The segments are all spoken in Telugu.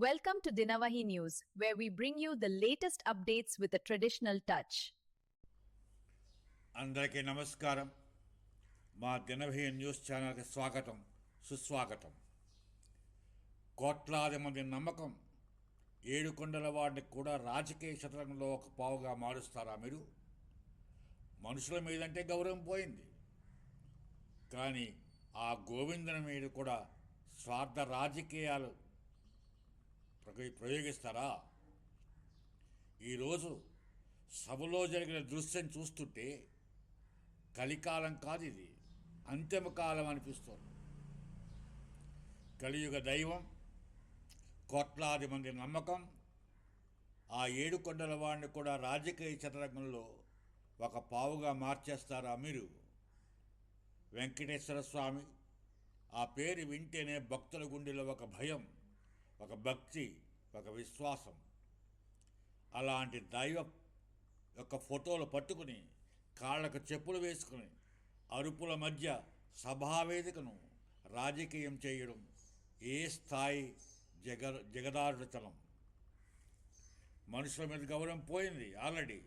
Welcome to Dinavahi News, where we bring you the latest updates with a traditional touch. అందరికీ నమస్కారం. మా దినవహి న్యూస్ ఛానల్కి స్వాగతం, సుస్వాగతం. కోట్లాది మంది నమ్మకం ఏడుకొండల వాడిని కూడా రాజకీయ క్షేత్రంలో ఒక పావుగా మారుస్తారా మీరు? మనుషుల మీదంటే గౌరవం పోయింది, కానీ ఆ గోవిందుని మీద కూడా స్వార్థ రాజకీయాలు ప్రయోగిస్తారా? ఈరోజు సభలో జరిగిన దృశ్యం చూస్తుంటే కలికాలం కాదు, ఇది అంతిమ కాలం అనిపిస్తుంది. కలియుగ దైవం, కోట్లాది మంది నమ్మకం, ఆ ఏడుకొండల వాడిని కూడా రాజకీయ చదరంగంలో ఒక పావుగా మార్చేస్తారా మీరు? వెంకటేశ్వర స్వామి, ఆ పేరు వింటేనే భక్తుల గుండెలో ఒక భయం, ఒక భక్తి, ఒక విశ్వాసం. అలాంటి దైవ యొక్క ఫోటోలు పట్టుకుని కాళ్ళకు చెప్పులు వేసుకుని అరుపుల మధ్య సభావేదికను రాజకీయం చేయడం ఏ స్థాయి జగదారుతనం! మనుషుల మీద గౌరవం పోయింది ఆల్రెడీ.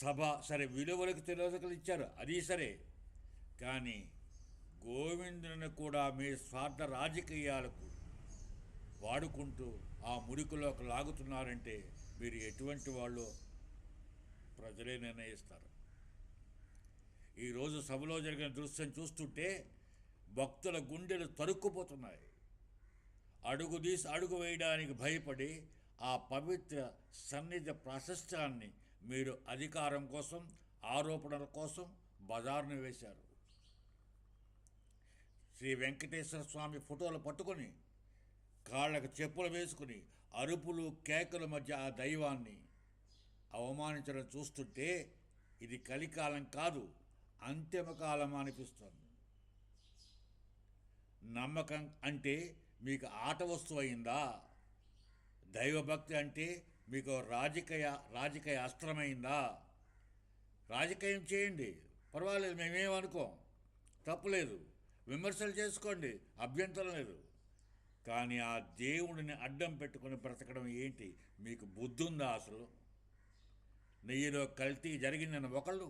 సభ సరే, విలువలకు తిరోధకులు ఇచ్చారు, అది సరే, కానీ గోవిందుని కూడా మీ స్వార్థ రాజకీయాలకు వాడుకుంటూ ఆ మురికిలోకి లాగుతున్నారంటే మీరు ఎటువంటి వాళ్ళు ప్రజలే నిర్ణయిస్తారు. ఈరోజు సభలో జరిగిన దృశ్యం చూస్తుంటే భక్తుల గుండెలు తరుక్కుపోతున్నాయి. అడుగు వేయడానికి భయపడి ఆ పవిత్ర సన్నిధి ప్రాశస్త్యాన్ని మీరు అధికారం కోసం, ఆరోపణల కోసం బజారును వేశారు. శ్రీ వెంకటేశ్వర స్వామి ఫోటోలు పట్టుకొని కాళ్ళకు చెప్పులు వేసుకుని అరుపులు కేకల మధ్య ఆ దైవాన్ని అవమానించడం చూస్తుంటే ఇది కలికాలం కాదు, అంతిమకాలం అనిపిస్తుంది. నమ్మకం అంటే మీకు ఆట వస్తువు అయిందా? దైవభక్తి అంటే మీకు రాజకీయ అస్త్రమైందా? రాజకీయం చేయండి, పర్వాలేదు, మేమేమనుకోం, తప్పులేదు, విమర్శలు చేసుకోండి, అభ్యంతరం లేదు. కానీ ఆ దేవుడిని అడ్డం పెట్టుకుని బ్రతకడం ఏంటి? మీకు బుద్ధి ఉందా అసలు? నెయ్యిలో కల్తీ జరిగిందని ఒకళ్ళు,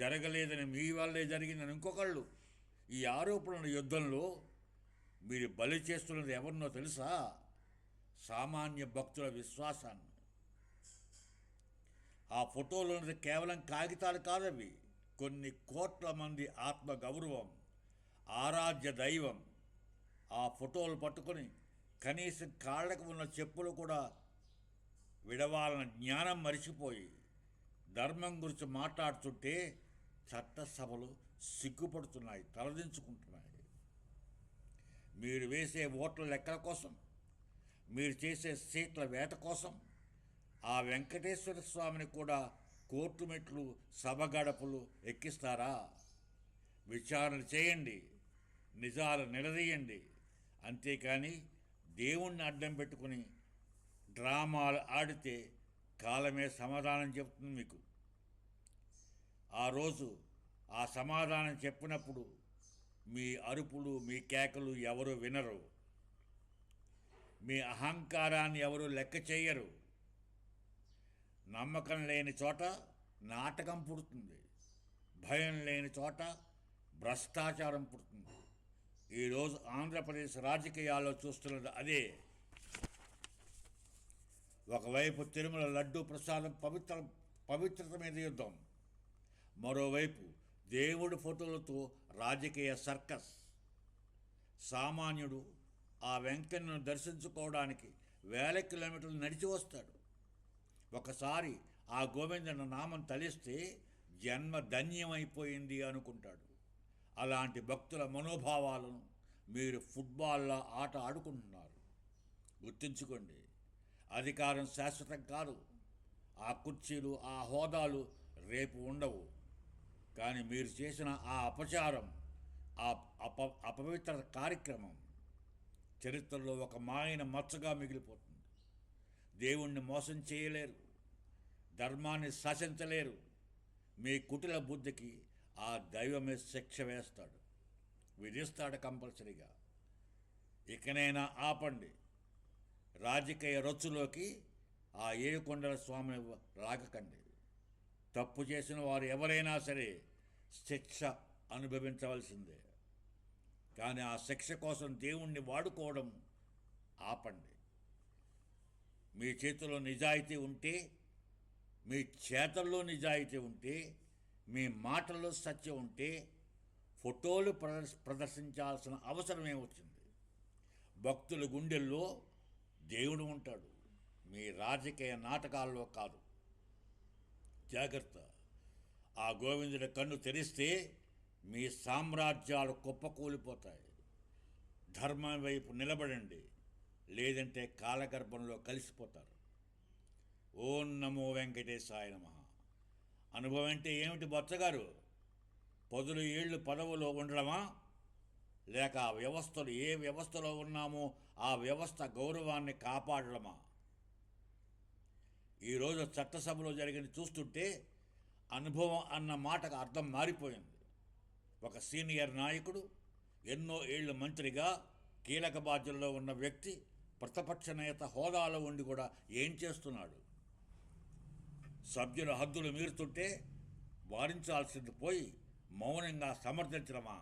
జరగలేదని మీ వాళ్ళే జరిగిందని ఇంకొకళ్ళు. ఈ ఆరోపణల యుద్ధంలో మీరు బలి చేస్తున్నది ఎవరినో తెలుసా? సామాన్య భక్తుల విశ్వాసాన్ని. ఆ ఫోటోలు ఉన్నది కేవలం కాగితాలు కాదవి, కొన్ని కోట్ల మంది ఆత్మ గౌరవం, ఆరాధ్య దైవం. ఆ ఫోటోలు పట్టుకొని కనీసం కాళ్ళకు ఉన్న చెప్పులు కూడా విడవాలన్న జ్ఞానం మరిచిపోయి ధర్మం గురించి మాట్లాడుతుంటే చట్టసభలు సిగ్గుపడుతున్నాయి, తలదించుకుంటున్నాయి. మీరు వేసే ఓట్ల లెక్కల కోసం, మీరు చేసే సీట్ల వేట కోసం ఆ వెంకటేశ్వర స్వామిని కూడా కోర్టు మెట్లు, సభ గడపలు ఎక్కిస్తారా? విచారణ చేయండి, నిజాలు నిలదీయండి. అంతేకాని దేవుణ్ణి అడ్డం పెట్టుకుని డ్రామాలు ఆడితే కాలమే సమాధానం చెప్తుంది మీకు. ఆ రోజు ఆ సమాధానం చెప్పినప్పుడు మీ అరుపులు, మీ కేకలు ఎవరు వినరు, మీ అహంకారాన్ని ఎవరు లెక్క చేయరు. నమ్మకం లేని చోట నాటకం పుడుతుంది, భయం లేని చోట భ్రష్టాచారం పుడుతుంది. ఈరోజు ఆంధ్రప్రదేశ్ రాజకీయాల్లో చూస్తున్నది అదే. ఒకవైపు తిరుమల లడ్డూ ప్రసాదం పవిత్రత మీద యుద్ధం, మరోవైపు దేవుడి ఫోటోలతో రాజకీయ సర్కస్. సామాన్యుడు ఆ వెంకన్నను దర్శించుకోవడానికి వేల కిలోమీటర్లు నడిచి వస్తాడు. ఒకసారి ఆ గోవిందన్న నామం తలిస్తే జన్మ ధన్యమైపోయింది అనుకుంటాడు. అలాంటి భక్తుల మనోభావాలను మీరు ఫుట్బాల్లో ఆట ఆడుకుంటున్నారు. గుర్తుంచుకోండి, అధికారం శాశ్వతం కాదు, ఆ కుర్చీలు, ఆ హోదాలు రేపు ఉండవు. కానీ మీరు చేసిన ఆ అపచారం, ఆ అపవిత్ర కార్యక్రమం చరిత్రలో ఒక మాయన మచ్చగా మిగిలిపోతుంది. దేవుణ్ణి మోసం చేయలేరు, ధర్మాన్ని శాసించలేరు. మీ కుటిల బుద్ధికి ఆ దైవమే శిక్ష వేస్తాడు, విధిస్తాడు కంపల్సరీగా. ఇకనైనా ఆపండి. రాజకీయ రొచ్చులోకి ఆ ఏడుకొండల స్వామిని రాగకండి. తప్పు చేసిన వారు ఎవరైనా సరే శిక్ష అనుభవించవలసిందే. కానీ ఆ శిక్ష కోసం దేవుణ్ణి వాడుకోవడం ఆపండి. మీ చేతిలో నిజాయితీ ఉంటే, మీ చేతల్లో నిజాయితీ ఉంటే, మీ మాటల్లో సత్యం ఉంటే ఫోటోలు ప్రదర్శించాల్సిన అవసరం ఏమొచ్చింది? భక్తుల గుండెల్లో దేవుడు ఉంటాడు, మీ రాజకీయ నాటకాల్లో కాదు. జాగ్రత్త. ఆ గోవిందుడి కన్ను తెరిస్తే మీ సామ్రాజ్యాలు కుప్పకూలిపోతాయి. ధర్మం వైపు నిలబడండి, లేదంటే కాలగర్భంలో కలిసిపోతారు. ఓం నమో వెంకటేశాయ నమః. అనుభవం అంటే ఏమిటి బొచ్చగారు? 10 ఏళ్ళు పదవిలో ఉండడమా, లేక ఆ వ్యవస్థలు ఏ వ్యవస్థలో ఉన్నామో ఆ వ్యవస్థ గౌరవాన్ని కాపాడడమా? ఈరోజు చట్టసభలో జరిగింది చూస్తుంటే అనుభవం అన్న మాటకు అర్థం మారిపోయింది. ఒక సీనియర్ నాయకుడు, ఎన్నో ఏళ్ళు మంత్రిగా కీలక బాధ్యతలో ఉన్న వ్యక్తి ప్రతిపక్ష నేత హోదాలో ఉండి కూడా ఏం చేస్తున్నాడు? సభ్యుల హద్దులు మీరుతుంటే వారించాల్సింది పోయి మౌనంగా సమర్థించడమా?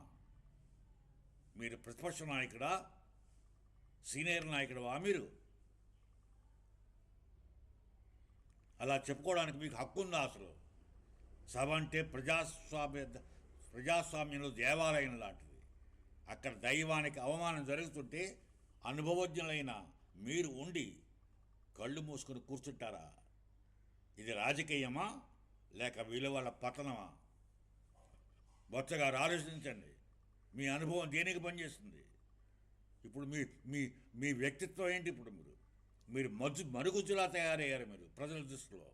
మీరు ప్రతిపక్ష నాయకుడా, సీనియర్ నాయకుడువా? మీరు అలా చెప్పుకోవడానికి మీకు హక్కు ఉందా అసలు? సభ అంటే ప్రజాస్వామ్యంలో దేవాలయం లాంటిది. అక్కడ దైవానికి అవమానం జరుగుతుంటే అనుభవజ్ఞులైన మీరు ఉండి కళ్ళు మూసుకొని కూర్చుంటారా? ఇది రాజకీయమా, లేక విలువల పతనమా? బొచ్చగారు ఆలోచించండి. మీ అనుభవం దేనికి పనిచేస్తుంది? ఇప్పుడు మీ మీ మీ వ్యక్తిత్వం ఏంటి? ఇప్పుడు మీరు మరుగుజ్జులా తయారయ్యారు మీరు ప్రజల దృష్టిలో.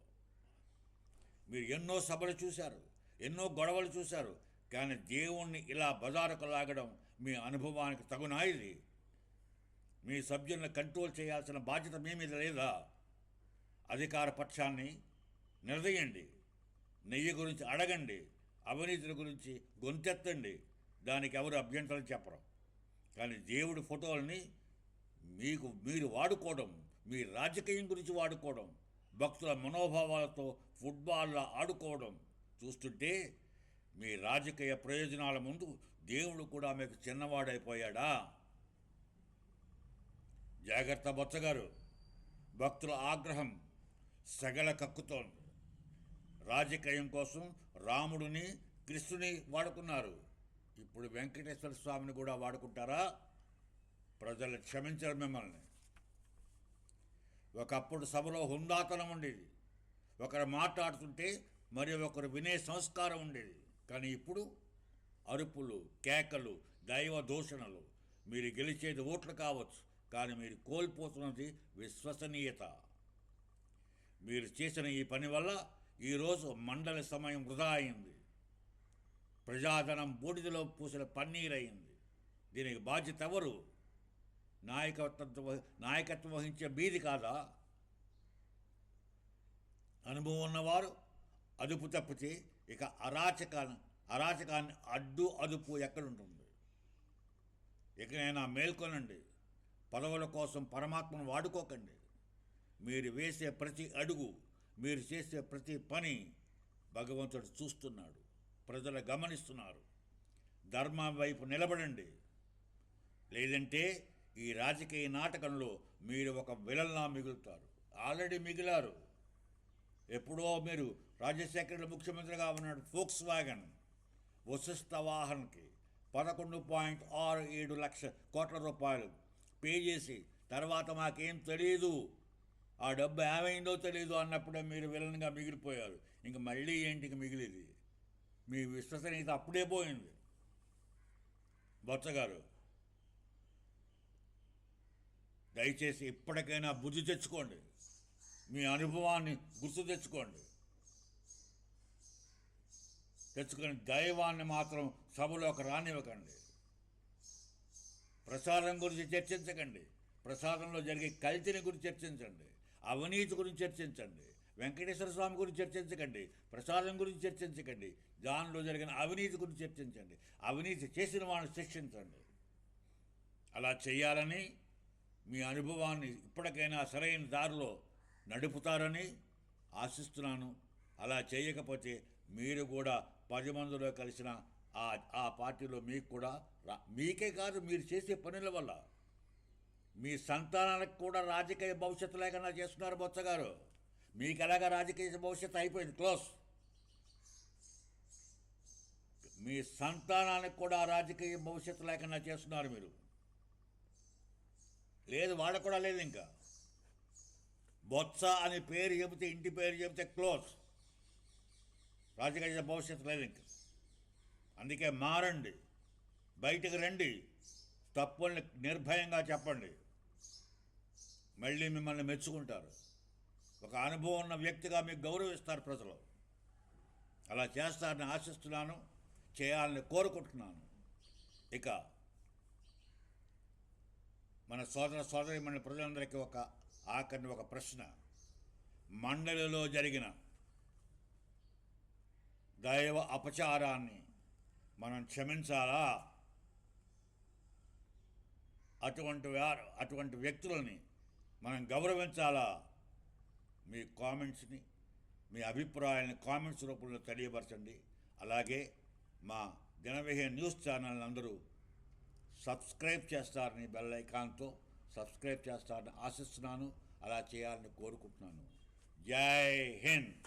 మీరు ఎన్నో సభలు చూశారు, ఎన్నో గొడవలు చూశారు, కానీ దేవుణ్ణి ఇలా బజారుకు లాగడం మీ అనుభవానికి తగునా? ఇది మీ సభ్యులను కంట్రోల్ చేయాల్సిన బాధ్యత మీ మీద లేదా? అధికార పక్షాన్ని నిలదీయండి, నెయ్యి గురించి అడగండి, అవినీతిని గురించి గొంతెత్తండి. దానికి ఎవరు అభ్యంతరం చెప్పరు. కానీ దేవుడి ఫోటోల్ని మీరు వాడుకోవడం, మీ రాజకీయం గురించి వాడుకోవడం, భక్తుల మనోభావాలతో ఫుట్బాల్లో ఆడుకోవడం చూస్తుంటే మీ రాజకీయ ప్రయోజనాల ముందు దేవుడు కూడా మీకు చిన్నవాడైపోయాడా? జాగ్రత్త బొచ్చగారు. భక్తుల ఆగ్రహం సగల కక్కుతోంది. రాజకీయం కోసం రాముడిని, కృష్ణుని వాడుకున్నారు. ఇప్పుడు వెంకటేశ్వర స్వామిని కూడా వాడుకుంటారా? ప్రజలు క్షమించరు మిమ్మల్ని. ఒకప్పుడు సభలో హుందాతనం ఉండేది, ఒకరు మాట్లాడుతుంటే మరి ఒకరు వినే సంస్కారం ఉండేది. కానీ ఇప్పుడు అరుపులు, కేకలు, దైవ దూషణలు. మీరు గెలిచేది ఓట్లు కావచ్చు, కానీ మీరు కోల్పోతున్నది విశ్వసనీయత. మీరు చేసిన ఈ పని వల్ల ఈరోజు మండలి సమయం వృధా అయింది. ప్రజాధనం బూడిదలో పూసిన పన్నీరైంది. దీనికి బాధ్యత ఎవరు? నాయకత్వం వహించే మీది కాదా? అనుభవం ఉన్నవారు అదుపు తప్పితే ఇక అరాచకాన్ని అదుపు ఎక్కడుంటుంది? ఎక్కడైనా మేల్కొనండి. పదవుల కోసం పరమాత్మను వాడుకోకండి. మీరు వేసే ప్రతి అడుగు, మీరు చేసే ప్రతి పని భగవంతుడు చూస్తున్నాడు, ప్రజలు గమనిస్తున్నారు. ధర్మం వైపు నిలబడండి, లేదంటే ఈ రాజకీయ నాటకంలో మీరు ఒక విలన్లా మిగులుతారు. ఆల్రెడీ మిగిలారు. ఎప్పుడో మీరు రాజశేఖరుడు ముఖ్యమంత్రిగా ఉన్నాడు. ఫోక్స్ వ్యాగన్ వశిష్ఠ వాహన్కి 11.67 లక్షల కోట్ల రూపాయలు పే చేసి తర్వాత మాకేం తెలియదు, ఆ డబ్బు ఏమైందో తెలియదు అన్నప్పుడే మీరు విలన్గా మిగిలిపోయారు. ఇంక మళ్ళీ ఏంటికి మిగిలిది? మీ విశ్వసనీయత అప్పుడే పోయింది. బొచ్చగారు, దయచేసి ఇప్పటికైనా బుద్ధి తెచ్చుకోండి. మీ అనుభవాన్ని గుర్తు తెచ్చుకొని దైవాన్ని మాత్రం సభలోకి రానివ్వకండి. ప్రసాదం గురించి చర్చించకండి. ప్రసాదంలో జరిగే కల్తీని గురించి చర్చించండి. అవినీతి గురించి చర్చించండి. వెంకటేశ్వర స్వామి గురించి చర్చించకండి. ప్రసాదం గురించి చర్చించకండి. దానిలో జరిగిన అవినీతి గురించి చర్చించండి. అవినీతి చేసిన వాళ్ళని శిక్షించండి. అలా చేయాలని మీ అనుభవాన్ని ఇప్పటికైనా సరైన దారిలో నడుపుతారని ఆశిస్తున్నాను. అలా చేయకపోతే మీరు కూడా 10 మందిలో కలిసిన ఆ పార్టీలో మీకు కూడా మీకే కాదు, మీరు చేసే పనుల వల్ల మీ సంతానానికి కూడా రాజకీయ భవిష్యత్తు లేకుండా చేస్తున్నారు బొత్స గారు. మీకు ఎలాగ రాజకీయ భవిష్యత్తు అయిపోయింది, క్లోజ్. మీ సంతానానికి కూడా రాజకీయ భవిష్యత్తు లేకుండా చేస్తున్నారు మీరు. లేదు, వాళ్ళకు కూడా లేదు. ఇంకా బొత్స అని పేరు చెబితే, ఇంటి పేరు చెబితే క్లోజ్. రాజకీయ భవిష్యత్తు లేదు ఇంకా. అందుకే మారండి, బయటకు రండి, తప్పుల్ని నిర్భయంగా చెప్పండి. మళ్ళీ మిమ్మల్ని మెచ్చుకుంటారు. ఒక అనుభవం ఉన్న వ్యక్తిగా మీకు గౌరవిస్తారు ప్రజలు. అలా చేస్తారని ఆశిస్తున్నాను, చేయాలని కోరుకుంటున్నాను. ఇక మన సోదరి మన ప్రజలందరికీ ఆఖరిని ఒక ప్రశ్న. మండలిలో జరిగిన దైవ అపచారాన్ని మనం క్షమించాలా? అటువంటి వ్యక్తులని మనం గౌరవించాలా? మీ కామెంట్స్ని, మీ అభిప్రాయాన్ని కామెంట్స్ రూపంలో తెలియపరచండి. అలాగే మా దినవిహే న్యూస్ ఛానల్ అందరూ సబ్స్క్రైబ్ చేస్తారని, బెల్ ఐకాన్తో సబ్స్క్రైబ్ చేస్తారని ఆశిస్తున్నాను. అలా చేయాలని కోరుకుంటున్నాను. జై హింద్.